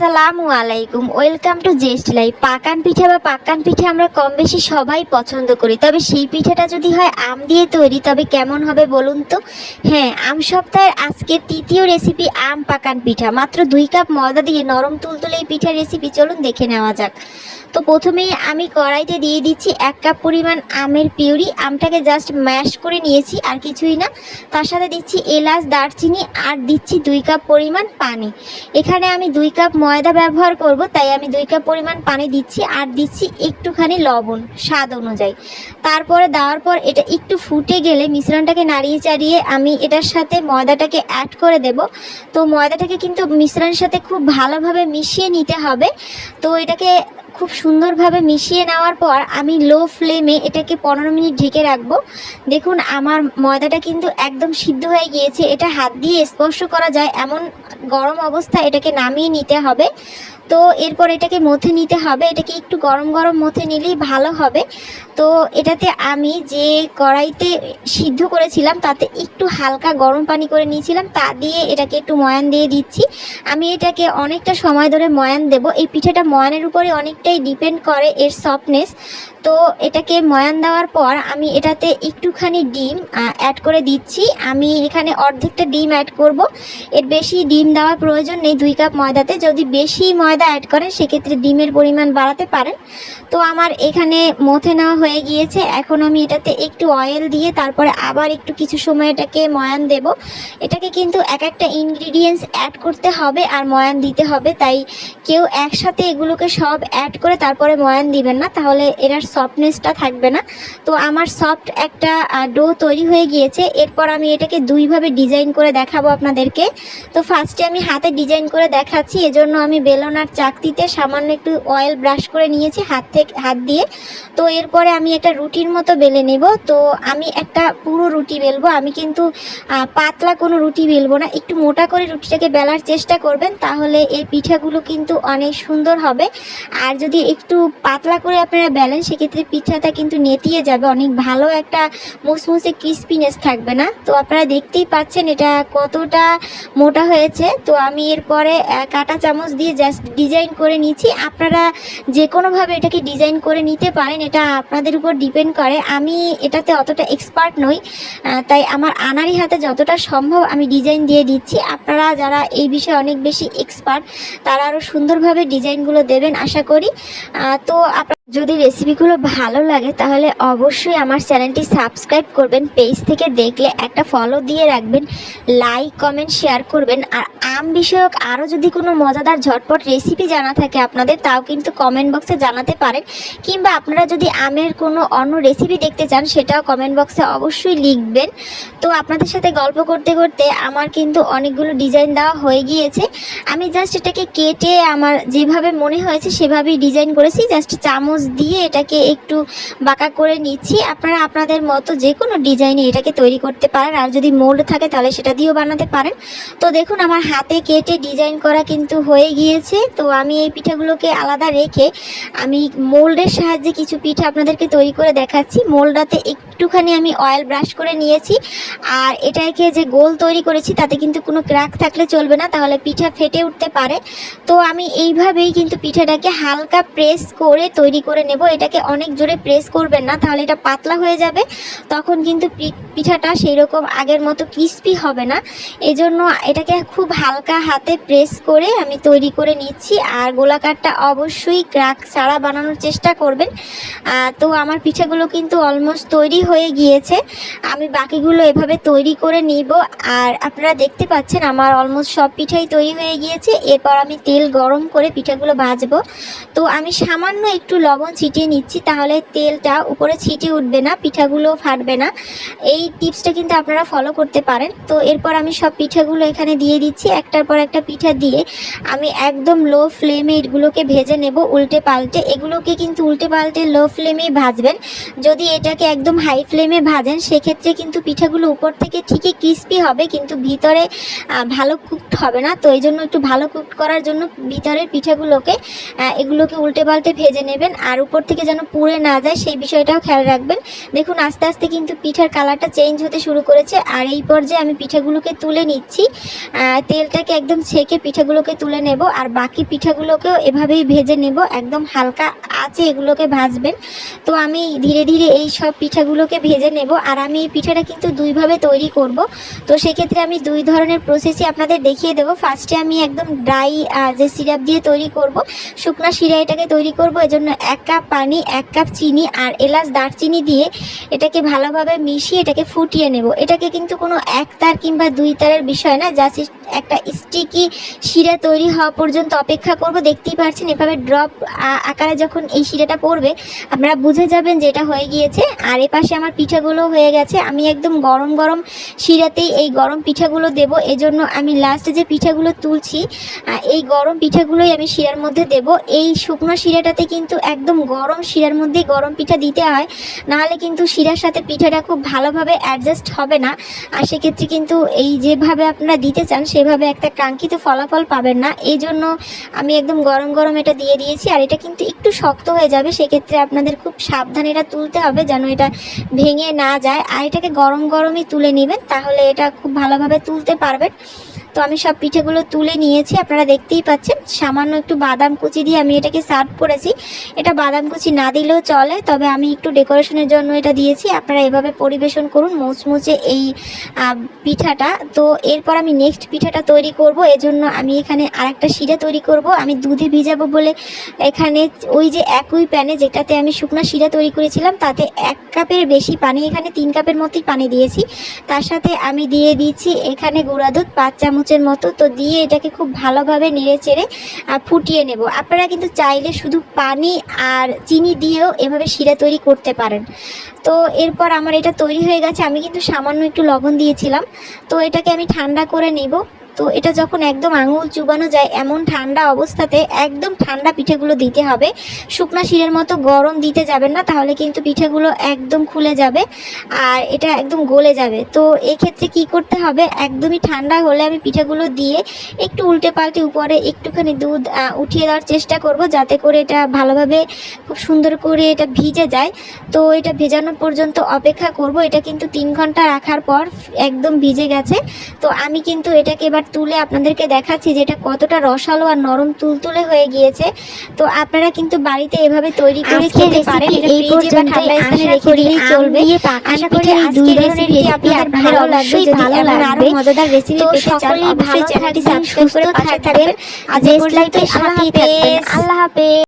আসসালামু আলাইকুম, welcome to জেস্ট life. পাকান পিঠা বা পাক্কান পিঠা আমরা কম বেশি সবাই পছন্দ করি, তবে সেই পিঠাটা যদি হয় আম দিয়ে তৈরি তবে কেমন হবে বলুন তো। হ্যাঁ, আম সপ্তাহের আজকের তৃতীয় রেসিপি আম পাকান পিঠা। মাত্র 2 কাপ ময়দা দিয়ে নরম তুলতুলে এই পিঠার রেসিপি চলুন দেখে নেওয়া যাক। তো প্রথমেই আমি কড়াইতে দিয়ে দিচ্ছি 1 কাপ পরিমাণ আমের পিউরি। আমটাকে জাস্ট ম্যাশ করে নিয়েছি, আর কিছুই না। তার সাথে দিচ্ছি এলাচ, দারচিনি, আর দিচ্ছি 2 কাপ পরিমাণ পানি। এখানে আমি 2 কাপ ময়দা ব্যবহার করব, তাই আমি 2 কাপ পরিমাণ পানি দিচ্ছি, আর দিচ্ছি একটুখানি লবণ স্বাদ অনুযায়ী। তারপরে দেওয়ার পর এটা একটু ফুটে গেলে মিশ্রণটাকে নাড়িয়ে চাড়িয়ে আমি এটার সাথে ময়দাটাকে অ্যাড করে দেব। তো ময়দাটাকে কিন্তু মিশ্রণের সাথে খুব ভালোভাবে মিশিয়ে নিতে হবে। তো এটাকে খুব সুন্দরভাবে মিশিয়ে নেওয়ার পর আমি লো ফ্লেমে এটাকে 15 মিনিট ঢেকে রাখবো। দেখুন আমার ময়দাটা কিন্তু একদম সিদ্ধ হয়ে গিয়েছে, এটা হাত দিয়ে স্পর্শ করা যায় এমন গরম অবস্থায় এটাকে নামিয়ে নিতে হবে। তো এরপর এটাকে মথে নিতে হবে, এটাকে একটু গরম গরম মথে নিলেই ভালো হবে। তো এটাতে আমি যে কড়াইতে সিদ্ধ করেছিলাম তাতে একটু হালকা গরম পানি করে নিয়েছিলাম, তা দিয়ে এটাকে একটু ময়ান দিয়ে দিচ্ছি। আমি এটাকে অনেকটা সময় ধরে ময়ান দেব। এই পিঠাটা ময়ানের উপরে অনেকটাই ডিপেন্ড করে এর সফটনেস। তো এটাকে ময়ান দেওয়ার পর আমি এটাতে একটুখানি ডিম অ্যাড করে দিচ্ছি। আমি এখানে অর্ধেকটা ডিম অ্যাড করব, এর বেশি ডিম দেওয়ার প্রয়োজন নেই 2 কাপ ময়দাতে। যদি বেশি ময়দা অ্যাড করেন সেক্ষেত্রে ডিমের পরিমাণ বাড়াতে পারেন। তো আমার এখানে মথে নেওয়া হয়ে গিয়েছে। এখন আমি এটাতে একটু অয়েল দিয়ে তারপরে আবার একটু কিছু সময় এটাকে ময়ান দেব। এটাকে কিন্তু একটা ইনগ্রিডিয়েন্টস অ্যাড করতে হবে আর ময়ান দিতে হবে, তাই কেউ একসাথে এগুলোকে সব অ্যাড করে তারপরে ময়ান দিবেন না, তাহলে এটার সফটনেসটা থাকবে না। তো আমার সফট একটা ডো তৈরি হয়ে গিয়েছে। এরপর আমি এটাকে দুইভাবে ডিজাইন করে দেখাবো আপনাদেরকে। তো ফার্স্টে আমি হাতে ডিজাইন করে দেখাচ্ছি, এজন্য আমি বেলন আর চাকতিতে সামান্য একটু অয়েল ব্রাশ করে নিয়েছি হাত দিয়ে। তো এরপরে আমি একটা রুটির মতো বেলে নেব। তো আমি একটা পুরো রুটি বেলবো, আমি কিন্তু পাতলা কোনো রুটি বেলবো না, একটু মোটা করে রুটিটাকে বেলার চেষ্টা করবেন, তাহলে এই পিঠাগুলো কিন্তু অনেক সুন্দর হবে। আর যদি একটু পাতলা করে আপনারা বেলেন সেক্ষেত্রে পিঠাটা কিন্তু নেতিয়ে যাবে, অনেক ভালো একটা মুসমুসে ক্রিস্পিনেস থাকবে না। তো আপনারা দেখতেই পাচ্ছেন এটা কতটা মোটা হয়েছে। তো আমি এরপরে কাঁটা চামচ দিয়ে জাস্ট ডিজাইন করে নিচ্ছি। আপনারা যে কোনোভাবে এটাকে ডিজাইন করে নিতে পারেন, এটা আপনাদের উপর ডিপেন্ড করে। আমি এটাতে অতটা এক্সপার্ট নই, তাই আমার আনাড়ি হাতে যতটা সম্ভব আমি ডিজাইন দিয়ে দিচ্ছি। আপনারা যারা এই বিষয়ে অনেক বেশি এক্সপার্ট তারা আরও সুন্দরভাবে ডিজাইনগুলো দেবেন আশা করি। তো যদি রেসিপিগুলো ভালো লাগে তাহলে অবশ্যই আমার চ্যানেলটি সাবস্ক্রাইব করবেন, পেজ থেকে দেখলে একটা ফলো দিয়ে রাখবেন, লাইক কমেন্ট শেয়ার করবেন। আর আম বিষয়ক আরও যদি কোনো মজাদার ঝটপট রেসিপি জানা থাকে আপনাদের, তাও কিন্তু কমেন্ট বক্সে জানাতে পারেন, কিংবা আপনারা যদি আমের কোনো অন্য রেসিপি দেখতে চান সেটাও কমেন্ট বক্সে অবশ্যই লিখবেন। তো আপনাদের সাথে গল্প করতে করতে আমার কিন্তু অনেকগুলো ডিজাইন দেওয়া হয়ে গিয়েছে। আমি জাস্ট এটাকে কেটে আমার যেভাবে মনে হয়েছে সেভাবেই ডিজাইন করেছি, জাস্ট চামচ দিয়ে এটাকে একটু বাঁকা করে নিচ্ছি। আপনারা আপনাদের মতো যে কোনো ডিজাইনে এটাকে তৈরি করতে পারেন, আর যদি মোল্ড থাকে তাহলে সেটা দিয়েও বানাতে পারেন। তো দেখুন আমার হাতে কেটে ডিজাইন করা কিন্তু হয়ে গিয়েছে। তো আমি এই পিঠাগুলোকে আলাদা রেখে আমি মোল্ডের সাহায্যে কিছু পিঠা আপনাদেরকে তৈরি করে দেখাচ্ছি। মোল্ডটাতে একটুখানি আমি অয়েল ব্রাশ করে নিয়েছি, আর এটাকে যে গোল তৈরি করেছি তাতে কিন্তু কোনো ক্র্যাক থাকলে চলবে না, তাহলে পিঠা ফেটে উঠতে পারে। তো আমি এইভাবেই কিন্তু পিঠাটাকে হালকা প্রেস করে তৈরি করে নেব। এটাকে অনেক জোরে প্রেস করবেন না, তাহলে এটা পাতলা হয়ে যাবে, তখন কিন্তু পিঠাটা সেই রকম আগের মতো ক্রিস্পি হবে না। এই জন্য এটাকে খুব হালকা হাতে প্রেস করে আমি তৈরি করে নিচ্ছি। আর গোলাকারটা অবশ্যই ক্র্যাক ছাড়া বানানোর চেষ্টা করবেন। তো আমার পিঠাগুলো কিন্তু অলমোস্ট তৈরি হয়ে গিয়েছে, আমি বাকিগুলো এভাবে তৈরি করে নিব। আর আপনারা দেখতে পাচ্ছেন আমার অলমোস্ট সব পিঠাই তৈরি হয়ে গিয়েছে। এরপর আমি তেল গরম করে পিঠাগুলো ভাজবো। তো আমি সামান্য একটু লবণ ছিটিয়ে নিচ্ছি, তাহলে তেলটা উপরে ছিটে উঠবে না, পিঠাগুলো ফাটবে না। এই টিপসটা কিন্তু আপনারা ফলো করতে পারেন। তো এরপর আমি সব পিঠাগুলো এখানে দিয়ে দিচ্ছি, একটার পর একটা পিঠা দিয়ে আমি একদম লো ফ্লেমে এগুলোকে ভেজে নেব উল্টে পাল্টে। এগুলোকে কিন্তু উল্টে পাল্টে লো ফ্লেমেই ভাজবেন। যদি এটাকে একদম হাই ফ্লেমে ভাজেন সেক্ষেত্রে কিন্তু পিঠাগুলো উপর থেকে ঠিকই ক্রিস্পি হবে, কিন্তু ভিতরে ভালো কুকড হবে না। তো এই জন্য একটু ভালো কুকড করার জন্য ভিতরের পিঠাগুলোকে এগুলোকে উল্টে পাল্টে ভেজে নেবেন। আর উপর থেকে যেন পুড়ে না যায় সেই বিষয়টাও খেয়াল রাখবেন। দেখুন আস্তে আস্তে কিন্তু পিঠার কালারটা চেঞ্জ হতে শুরু করেছে। আর এই পর্যায়ে আমি পিঠাগুলোকে তুলে নিচ্ছি। তেলটাকে একদম ছেঁকে পিঠাগুলোকে তুলে নেব, আর বাকি পিঠাগুলোকেও এভাবেই ভেজে নেব। একদম হালকা আঁচে এগুলোকে ভাজবেন। তো আমি ধীরে ধীরে এই সব পিঠাগুলোকে ভেজে নেব। আর আমি এই পিঠাটা কিন্তু দুইভাবে তৈরি করব। তো সেক্ষেত্রে আমি দুই ধরনের প্রসেসই আপনাদের দেখিয়ে দেবো। ফার্স্টে আমি একদম ড্রাই যে সিরাপ দিয়ে তৈরি করব, শুকনো শিরা এটাকে তৈরি করব। এজন্য 1 কাপ পানি, 1 কাপ চিনি আর এলাচ দারচিনি দিয়ে এটাকে ভালোভাবে মিশিয়ে এটাকে ফুটিয়ে নেব। এটাকে কিন্তু কোনো 1 তার কিংবা 2 তারের বিষয় না, জাস্ট একটা স্টিকি শিরা তৈরি হওয়া পর্যন্ত অপেক্ষা করব। দেখতেই পাচ্ছেন এভাবে ড্রপ আকারে যখন এই শিরাটা পড়বে আপনারা বুঝে যাবেন যে এটা হয়ে গিয়েছে। আর এপাশে আমার পিঠাগুলো হয়ে গেছে। আমি একদম গরম গরম শিরাতেই এই গরম পিঠাগুলো দেব। এজন্য আমি লাস্টে যে পিঠাগুলো তুলছি এই গরম পিঠাগুলোই আমি শিরার মধ্যে দেব। এই শুকনো শিরাটাতে কিন্তু একদম গরম শিরার মধ্যেই গরম পিঠা দিতে হয়, নাহলে কিন্তু শিরার সাথে পিঠাটা খুব ভালোভাবে অ্যাডজাস্ট হবে না। আর সেক্ষেত্রে কিন্তু এই যেভাবে আপনারা দিতে চান সেভাবে একটা কাঙ্ক্ষিত ফলাফল পাবেন না। এই জন্য আমি একদম গরম গরম এটা দিয়ে দিয়েছি। আর এটা কিন্তু একটু শক্ত হয়ে যাবে, সেক্ষেত্রে আপনাদের খুব সাবধানে এটা তুলতে হবে যেন এটা ভেঙে না যায়। আর এটাকে গরম গরমই তুলে নেবেন, তাহলে এটা খুব ভালোভাবে তুলতে পারবেন। তো আমি সব পিঠেগুলো তুলে নিয়েছি, আপনারা দেখতেই পাচ্ছেন। সামান্য একটু বাদাম কুচি দিয়ে আমি এটাকে সার্ভ করেছি। এটা বাদাম কুচি না দিলেও চলে, তবে আমি একটু ডেকোরেশনের জন্য এটা দিয়েছি। আপনারা এভাবে পরিবেশন করুন মুচমুচে এই পিঠাটা। তো এরপর আমি নেক্সট পিঠাটা তৈরি করব। এজন্য আমি এখানে আরেকটা শিরা তৈরি করব। আমি দুধে ভিজাবো বলে এখানে ওই যে একই প্যানে যেটাতে আমি শুকনো শিরা তৈরি করেছিলাম তাতে 1 কাপের বেশি পানি, এখানে 3 কাপের মতোই পানি দিয়েছি। তার সাথে আমি দিয়ে দিচ্ছি এখানে গুঁড়া দুধ 5 চামচের মতো। তো দিয়ে এটাকে খুব ভালোভাবে নেড়ে চেড়ে ফুটিয়ে নেব। আপনারা কিন্তু চাইলে শুধু পানি আর চিনি দিয়েও এভাবে শিরা তৈরি করতে পারেন। তো এরপর আমার এটা তৈরি হয়ে গেছে। আমি কিন্তু সামান্য একটু লবণ দিয়েছিলাম। তো এটাকে আমি ঠান্ডা করে নেব। তো এটা যখন একদম আঙুল চুবানো যায় এমন ঠান্ডা অবস্থাতে একদম ঠান্ডা পিঠেগুলো দিতে হবে। শুকনা শিরার মতো গরম দিতে যাবেন না, তাহলে কিন্তু পিঠেগুলো একদম খুলে যাবে আর এটা একদম গলে যাবে। তো এক্ষেত্রে কি করতে হবে, একদমই ঠান্ডা হলে আমি পিঠেগুলো দিয়ে একটু উল্টে পাল্টে উপরে একটুখানি দুধ উঠিয়ে দেওয়ার চেষ্টা করব, যাতে করে এটা ভালোভাবে খুব সুন্দর করে এটা ভিজে যায়। তো এটা ভেজানো পর্যন্ত অপেক্ষা করব। এটা কিন্তু 3 ঘন্টা রাখার পর একদম ভিজে গেছে। তো আমি কিন্তু এটাকে এবার তুলে আপনাদেরকে দেখাচ্ছি যে এটা কতটা রসালো আর নরম তুলতুলে হয়ে গিয়েছে। তো আপনারা কিন্তু বাড়িতে এভাবে তৈরি করে খেতে পারেন। এটা ফ্রিজে বা ঠান্ডা স্থানে রেখে দিলেই চলবে। আশা করি আজকের রেসিপি আপনাদের ভালো লাগবে। যদি এমন আরো মজাদার রেসিপি পেতে চান অবশ্যই চ্যানেলটি সাবস্ক্রাইব করে পাশে থাকবেন। আজ এই পর্যন্তই, আল্লাহ হাফেজ।